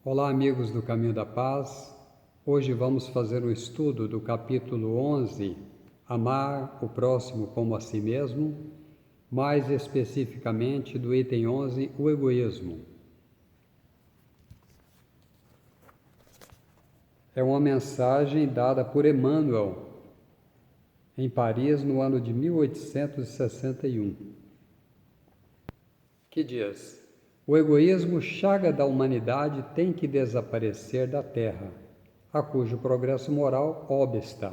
Olá, amigos do Caminho da Paz. Hoje vamos fazer um estudo do capítulo 11, Amar o próximo como a si mesmo, mais especificamente do item 11, o egoísmo. É uma mensagem dada por Emmanuel em Paris no ano de 1861, que diz: o egoísmo, chaga da humanidade, tem que desaparecer da terra, a cujo progresso moral obsta,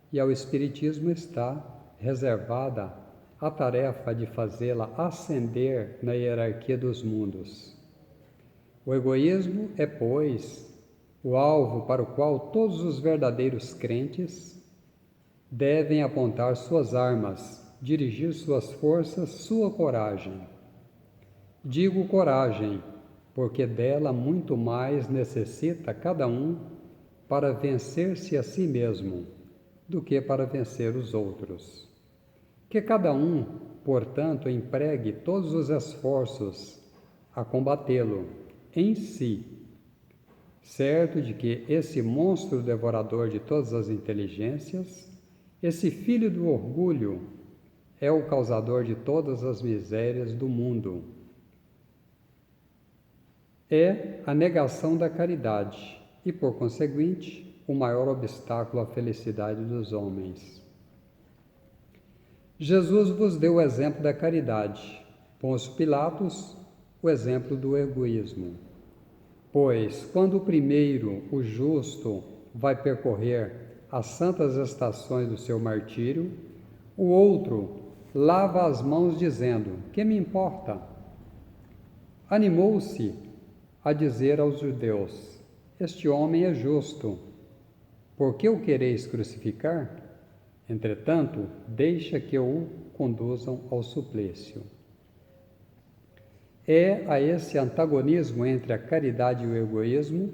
e ao Espiritismo está reservada a tarefa de fazê-la ascender na hierarquia dos mundos. O egoísmo é, pois, o alvo para o qual todos os verdadeiros crentes devem apontar suas armas, dirigir suas forças, sua coragem. Digo coragem, porque dela muito mais necessita cada um para vencer-se a si mesmo do que para vencer os outros. Que cada um, portanto, empregue todos os esforços a combatê-lo em si, certo de que esse monstro devorador de todas as inteligências, esse filho do orgulho, é o causador de todas as misérias do mundo. É a negação da caridade e, por conseguinte, o maior obstáculo à felicidade dos homens. Jesus vos deu o exemplo da caridade, Pôncio Pilatos, o exemplo do egoísmo. Pois, quando o primeiro, o justo, vai percorrer as santas estações do seu martírio, o outro lava as mãos dizendo: que me importa? Animou-se a dizer aos judeus: este homem é justo, por que o quereis crucificar? Entretanto, deixa que o conduzam ao suplício. É a esse antagonismo entre a caridade e o egoísmo,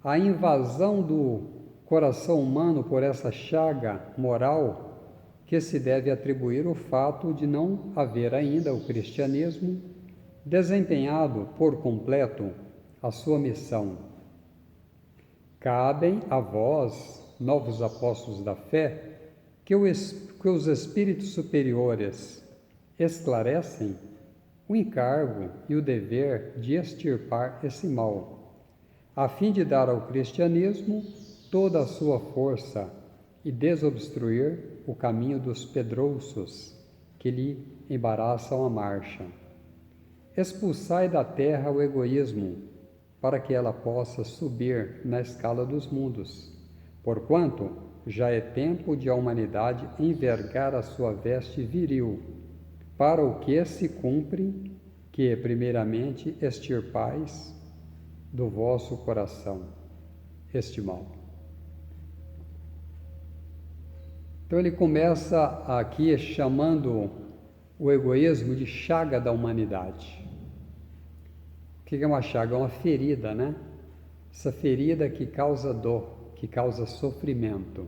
a invasão do coração humano por essa chaga moral, que se deve atribuir o fato de não haver ainda o cristianismo desempenhado por completo a sua missão. Cabem a vós, novos apóstolos da fé, que os espíritos superiores esclarecem o encargo e o dever de extirpar esse mal, a fim de dar ao cristianismo toda a sua força e desobstruir o caminho dos pedrouços que lhe embaraçam a marcha. Expulsai da terra o egoísmo, para que ela possa subir na escala dos mundos, porquanto já é tempo de a humanidade envergar a sua veste viril, para o que se cumpre que, primeiramente, extirpais do vosso coração este mal. Então ele começa aqui chamando o egoísmo de chaga da humanidade. O que é uma chaga? É uma ferida, né? Essa ferida que causa dor, que causa sofrimento.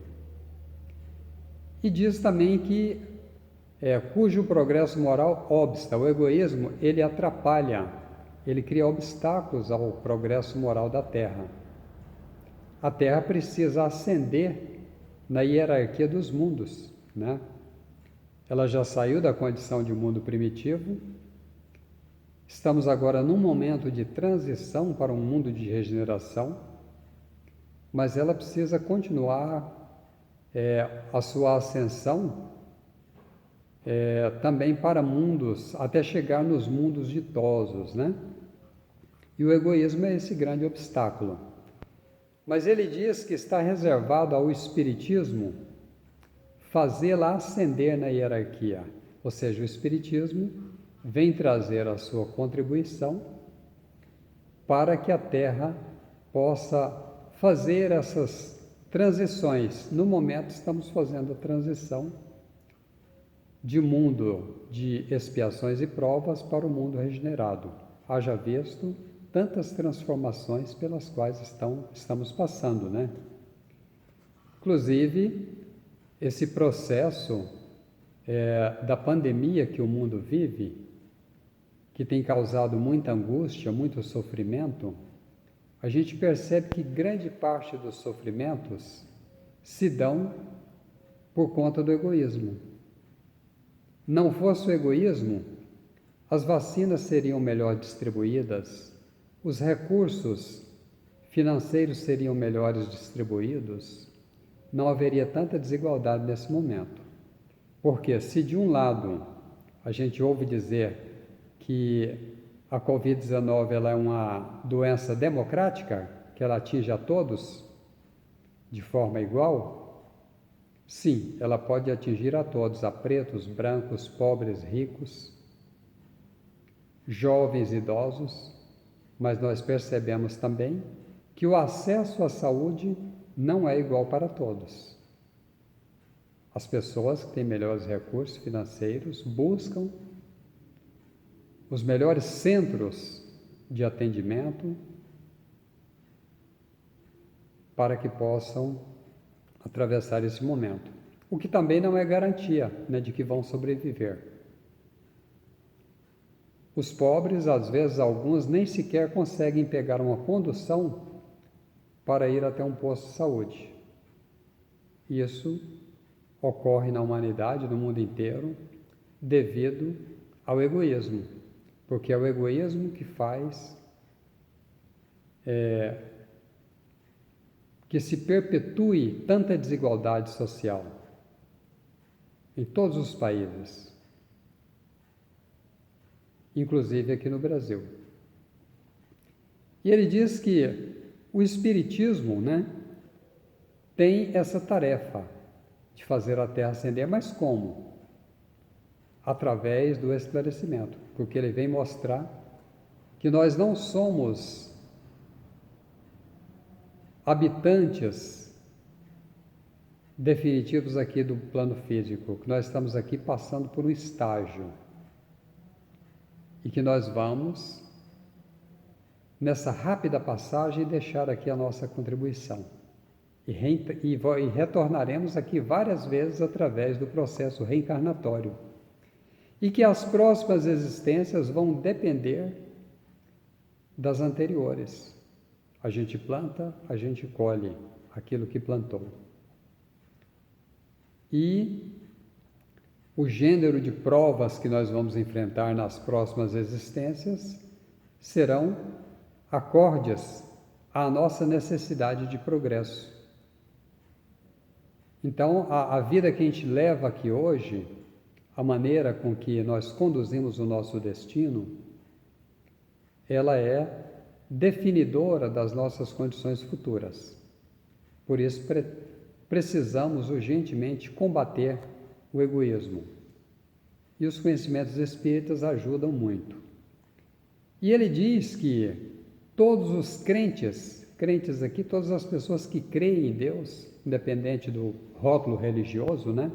E diz também que cujo progresso moral obsta. O egoísmo, ele atrapalha, ele cria obstáculos ao progresso moral da Terra. A Terra precisa ascender na hierarquia dos mundos, né? Ela já saiu da condição de mundo primitivo. Estamos agora num momento de transição para um mundo de regeneração, mas ela precisa continuar a sua ascensão também para mundos, até chegar nos mundos ditosos, né? E o egoísmo é esse grande obstáculo. Mas ele diz que está reservado ao Espiritismo fazê-la ascender na hierarquia, ou seja, o Espiritismo vem trazer a sua contribuição para que a Terra possa fazer essas transições. No momento estamos fazendo a transição de mundo de expiações e provas para o mundo regenerado. Haja visto tantas transformações pelas quais estamos passando, né? Inclusive, esse processo da pandemia que o mundo vive, que tem causado muita angústia, muito sofrimento, a gente percebe que grande parte dos sofrimentos se dão por conta do egoísmo. Não fosse o egoísmo, as vacinas seriam melhor distribuídas, os recursos financeiros seriam melhores distribuídos, não haveria tanta desigualdade nesse momento. Porque se de um lado a gente ouve dizer que a Covid-19 ela é uma doença democrática, que ela atinge a todos de forma igual, sim, ela pode atingir a todos, a pretos, brancos, pobres, ricos, jovens, idosos, mas nós percebemos também que o acesso à saúde não é igual para todos. As pessoas que têm melhores recursos financeiros buscam os melhores centros de atendimento para que possam atravessar esse momento. O que também não é garantia, né, de que vão sobreviver. Os pobres, às vezes, alguns nem sequer conseguem pegar uma condução para ir até um posto de saúde. Isso ocorre na humanidade, no mundo inteiro, devido ao egoísmo, porque é o egoísmo que faz que se perpetue tanta desigualdade social em todos os países, inclusive aqui no Brasil. E ele diz que o Espiritismo, né, tem essa tarefa de fazer a Terra ascender, mas como? Através do esclarecimento, porque ele vem mostrar que nós não somos habitantes definitivos aqui do plano físico, que nós estamos aqui passando por um estágio e que nós vamos, nessa rápida passagem, deixar aqui a nossa contribuição e retornaremos aqui várias vezes através do processo reencarnatório e que as próximas existências vão depender das anteriores. A gente planta, a gente colhe aquilo que plantou. E o gênero de provas que nós vamos enfrentar nas próximas existências serão acordes à nossa necessidade de progresso. Então, a vida que a gente leva aqui hoje, a maneira com que nós conduzimos o nosso destino, ela é definidora das nossas condições futuras. Por isso, precisamos urgentemente combater o egoísmo. E os conhecimentos espíritas ajudam muito. E ele diz que todos os crentes aqui, todas as pessoas que creem em Deus, independente do rótulo religioso, né,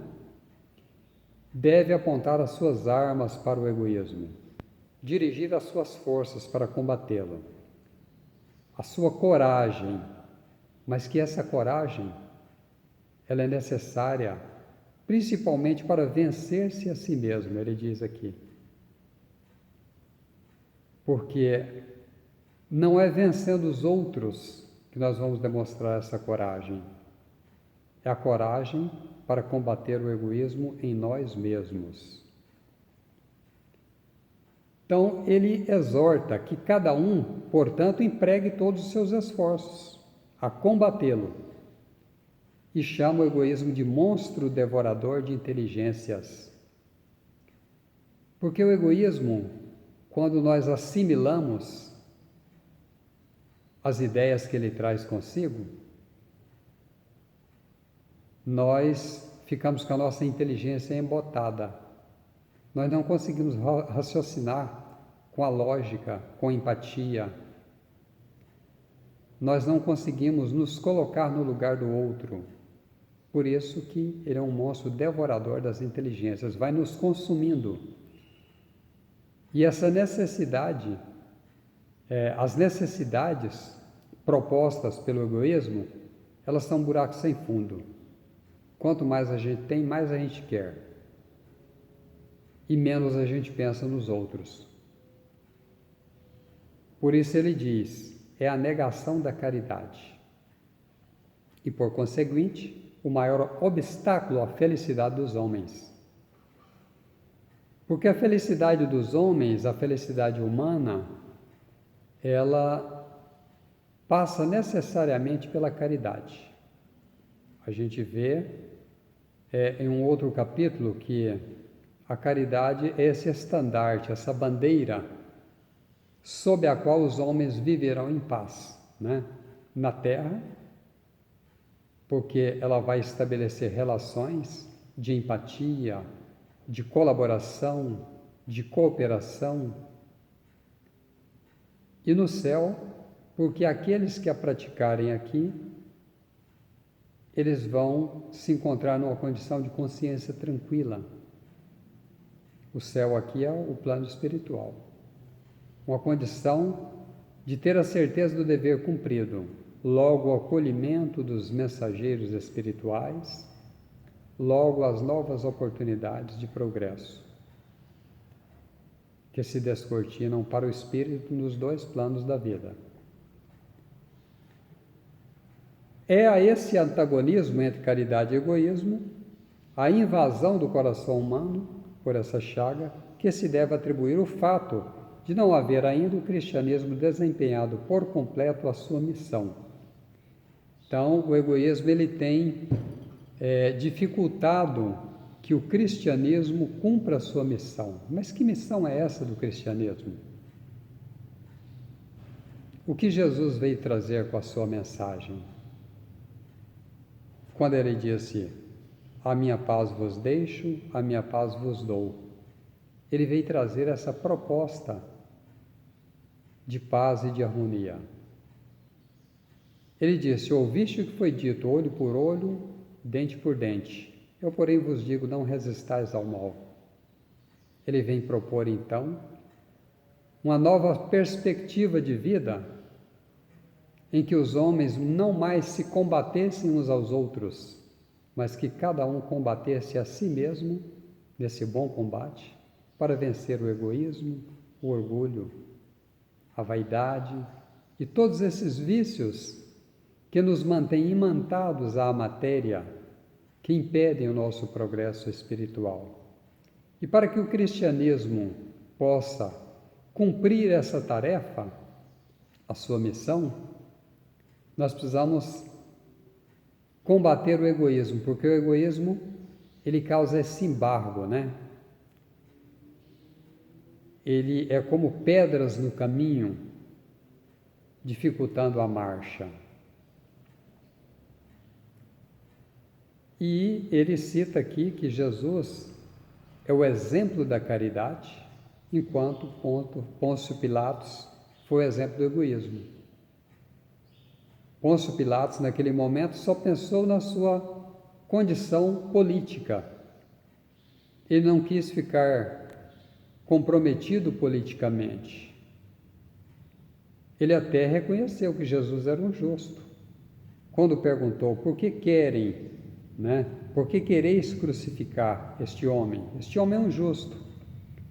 deve apontar as suas armas para o egoísmo, dirigir as suas forças para combatê-lo, a sua coragem, mas que essa coragem ela é necessária principalmente para vencer-se a si mesmo, ele diz aqui. Porque não é vencendo os outros que nós vamos demonstrar essa coragem. É a coragem para combater o egoísmo em nós mesmos. Então, ele exorta que cada um, portanto, empregue todos os seus esforços a combatê-lo e chama o egoísmo de monstro devorador de inteligências. Porque o egoísmo, quando nós assimilamos as ideias que ele traz consigo, nós ficamos com a nossa inteligência embotada. Nós não conseguimos raciocinar com a lógica, com empatia. Nós não conseguimos nos colocar no lugar do outro. Por isso que ele é um monstro devorador das inteligências, vai nos consumindo. E essa necessidade, as necessidades propostas pelo egoísmo, elas são buracos sem fundo. Quanto mais a gente tem, mais a gente quer. E menos a gente pensa nos outros. Por isso ele diz, é a negação da caridade. E, por conseguinte, o maior obstáculo à felicidade dos homens. Porque a felicidade dos homens, a felicidade humana, ela passa necessariamente pela caridade. A gente vê em um outro capítulo que a caridade é esse estandarte, essa bandeira sob a qual os homens viverão em paz, né? Na terra, porque ela vai estabelecer relações de empatia, de colaboração, de cooperação, e no céu, porque aqueles que a praticarem aqui, eles vão se encontrar numa condição de consciência tranquila. O céu aqui é o plano espiritual. Uma condição de ter a certeza do dever cumprido, logo o acolhimento dos mensageiros espirituais, logo as novas oportunidades de progresso que se descortinam para o espírito nos dois planos da vida. É a esse antagonismo entre caridade e egoísmo, a invasão do coração humano por essa chaga, que se deve atribuir o fato de não haver ainda o cristianismo desempenhado por completo a sua missão. Então, o egoísmo ele tem dificultado que o cristianismo cumpra a sua missão. Mas que missão é essa do cristianismo? O que Jesus veio trazer com a sua mensagem? Quando ele disse, a minha paz vos deixo, a minha paz vos dou. Ele veio trazer essa proposta de paz e de harmonia. Ele disse, ouviste o que foi dito, olho por olho, dente por dente. Eu, porém, vos digo, não resistais ao mal. Ele vem propor, então, uma nova perspectiva de vida em que os homens não mais se combatessem uns aos outros, mas que cada um combatesse a si mesmo nesse bom combate para vencer o egoísmo, o orgulho, a vaidade e todos esses vícios que nos mantêm imantados à matéria, que impedem o nosso progresso espiritual. E para que o cristianismo possa cumprir essa tarefa, a sua missão, nós precisamos combater o egoísmo, porque o egoísmo, ele causa esse embargo, né? Ele é como pedras no caminho, dificultando a marcha. E ele cita aqui que Jesus é o exemplo da caridade, enquanto Pôncio Pilatos foi o exemplo do egoísmo. Pôncio Pilatos, naquele momento, só pensou na sua condição política. Ele não quis ficar comprometido politicamente. Ele até reconheceu que Jesus era um justo. Quando perguntou, por que querem, por que quereis crucificar este homem? Este homem é um justo.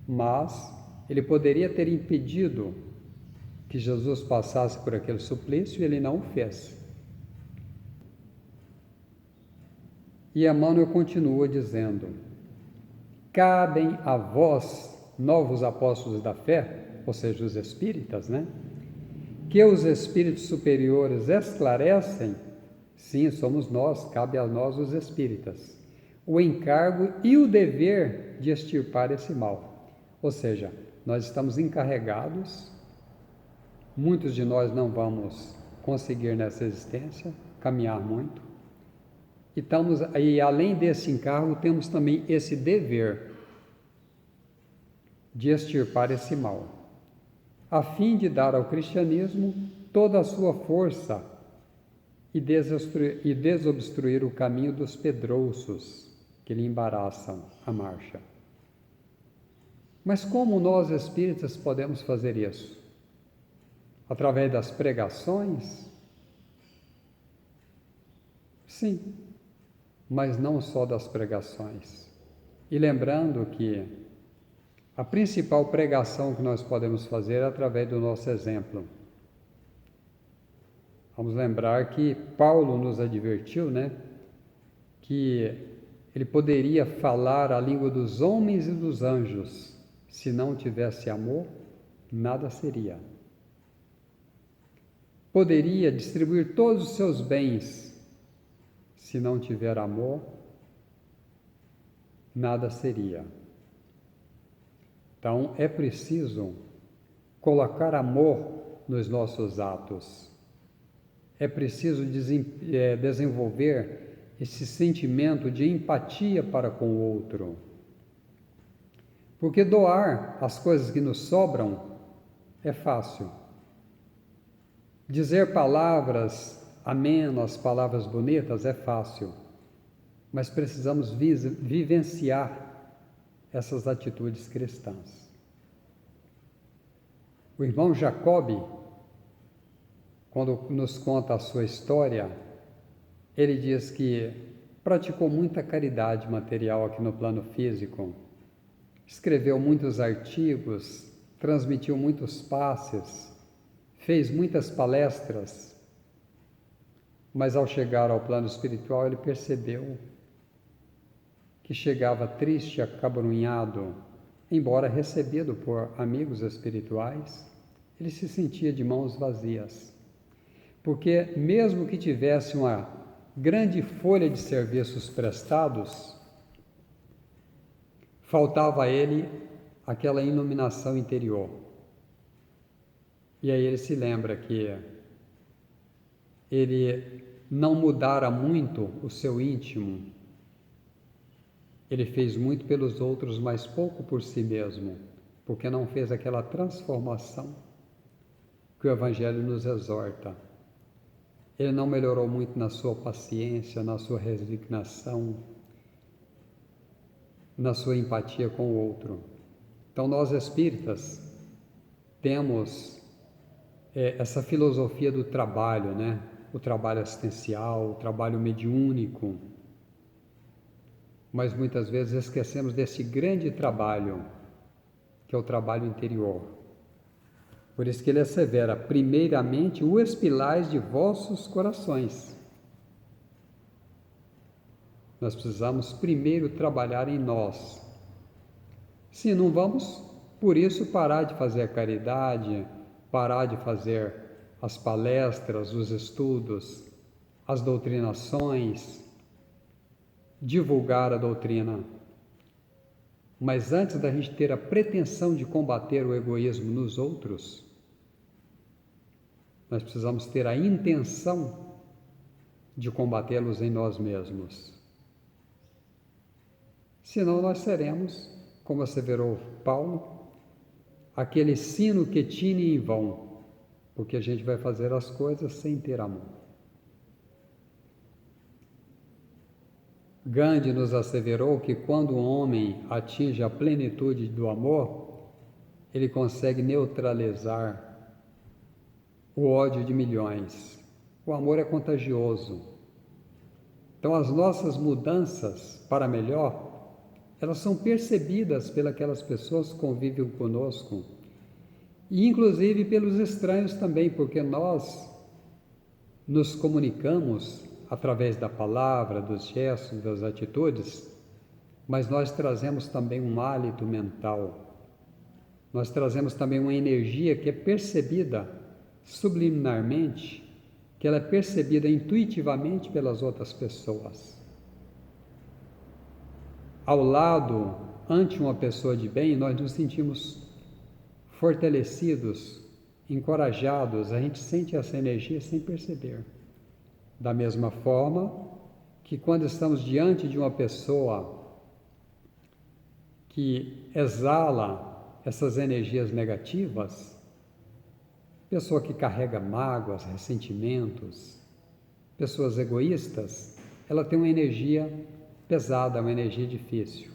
Mas ele poderia ter impedido que Jesus passasse por aquele suplício e ele não o fez. E Emmanuel continua dizendo, cabem a vós, novos apóstolos da fé, ou seja, os espíritas, que os espíritos superiores esclarecem, sim, somos nós, cabe a nós os espíritas, o encargo e o dever de extirpar esse mal. Ou seja, nós estamos encarregados. Muitos de nós não vamos conseguir nessa existência caminhar muito. E além desse encargo, temos também esse dever de extirpar esse mal, a fim de dar ao cristianismo toda a sua força e desobstruir o caminho dos pedrouços que lhe embaraçam a marcha. Mas como nós espíritas podemos fazer isso? Através das pregações? Sim, mas não só das pregações. E lembrando que a principal pregação que nós podemos fazer é através do nosso exemplo. Vamos lembrar que Paulo nos advertiu, né, que ele poderia falar a língua dos homens e dos anjos, se não tivesse amor, nada seria. Poderia distribuir todos os seus bens, se não tiver amor, nada seria. Então é preciso colocar amor nos nossos atos. É preciso desenvolver esse sentimento de empatia para com o outro. Porque doar as coisas que nos sobram é fácil. Dizer palavras amenas, palavras bonitas é fácil. Mas precisamos vivenciar essas atitudes cristãs. O irmão Jacob, quando nos conta a sua história, ele diz que praticou muita caridade material aqui no plano físico, escreveu muitos artigos, transmitiu muitos passes, fez muitas palestras, mas ao chegar ao plano espiritual ele percebeu que chegava triste, acabrunhado, embora recebido por amigos espirituais, ele se sentia de mãos vazias. Porque mesmo que tivesse uma grande folha de serviços prestados, faltava a ele aquela iluminação interior. E aí ele se lembra que ele não mudara muito o seu íntimo. Ele fez muito pelos outros, mas pouco por si mesmo, porque não fez aquela transformação que o Evangelho nos exorta. Ele não melhorou muito na sua paciência, na sua resignação, na sua empatia com o outro. Então, nós espíritas temos essa filosofia do trabalho, né? O trabalho assistencial, o trabalho mediúnico, mas muitas vezes esquecemos desse grande trabalho, que é o trabalho interior. Por isso que ele assevera, primeiramente, o expilais de vossos corações. Nós precisamos primeiro trabalhar em nós. Se não vamos, por isso, parar de fazer a caridade, parar de fazer as palestras, os estudos, as doutrinações, divulgar a doutrina. Mas antes da gente ter a pretensão de combater o egoísmo nos outros, nós precisamos ter a intenção de combatê-los em nós mesmos. Senão nós seremos, como asseverou Paulo, aquele sino que tine em vão, porque a gente vai fazer as coisas sem ter amor. Gandhi nos asseverou que quando o homem atinge a plenitude do amor, ele consegue neutralizar o ódio de milhões. O amor é contagioso. Então, as nossas mudanças para melhor, elas são percebidas pelas pessoas que convivem conosco, e inclusive pelos estranhos também, porque nós nos comunicamos através da palavra, dos gestos, das atitudes, mas nós trazemos também um hálito mental, nós trazemos também uma energia que é percebida subliminarmente, que ela é percebida intuitivamente pelas outras pessoas. Ao lado, ante uma pessoa de bem, nós nos sentimos fortalecidos, encorajados, a gente sente essa energia sem perceber. Da mesma forma que quando estamos diante de uma pessoa que exala essas energias negativas, pessoa que carrega mágoas, ressentimentos, pessoas egoístas, ela tem uma energia pesada, uma energia difícil.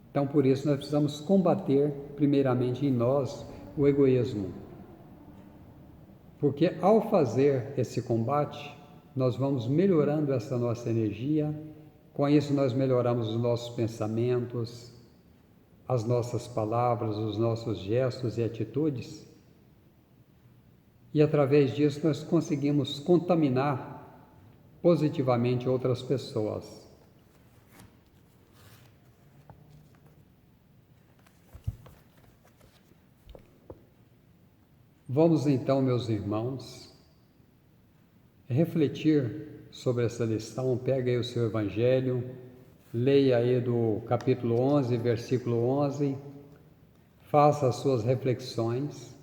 Então, por isso, nós precisamos combater, primeiramente em nós, o egoísmo. Porque ao fazer esse combate, nós vamos melhorando essa nossa energia, com isso nós melhoramos os nossos pensamentos, as nossas palavras, os nossos gestos e atitudes, E através disso nós conseguimos contaminar positivamente outras pessoas. Vamos então, meus irmãos, refletir sobre essa lição. Pega aí o seu Evangelho, leia aí do capítulo 11, versículo 11, faça as suas reflexões,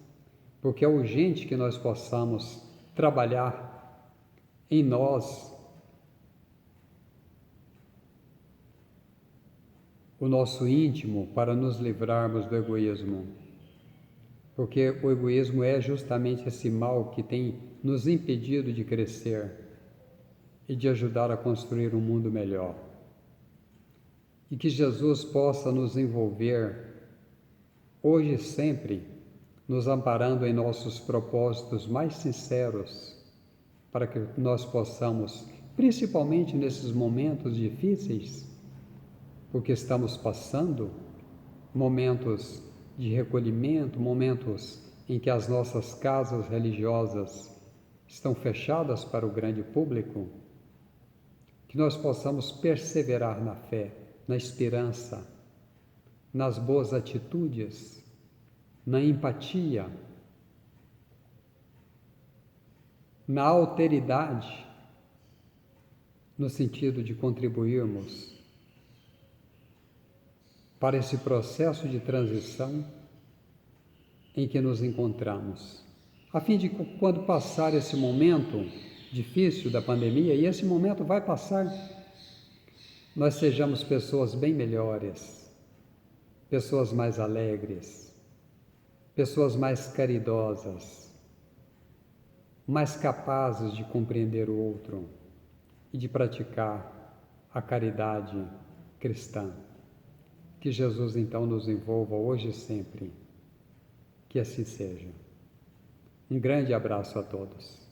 porque é urgente que nós possamos trabalhar em nós o nosso íntimo para nos livrarmos do egoísmo. Porque o egoísmo é justamente esse mal que tem nos impedido de crescer e de ajudar a construir um mundo melhor. E que Jesus possa nos envolver, hoje e sempre, nos amparando em nossos propósitos mais sinceros, para que nós possamos, principalmente nesses momentos difíceis, porque estamos passando momentos de recolhimento, momentos em que as nossas casas religiosas estão fechadas para o grande público, que nós possamos perseverar na fé, na esperança, nas boas atitudes, na empatia, na alteridade, no sentido de contribuirmos para esse processo de transição em que nos encontramos, a fim de que, quando passar esse momento difícil da pandemia, e esse momento vai passar, nós sejamos pessoas bem melhores, pessoas mais alegres, pessoas mais caridosas, mais capazes de compreender o outro e de praticar a caridade cristã. Que Jesus então nos envolva hoje e sempre. Que assim seja. Um grande abraço a todos.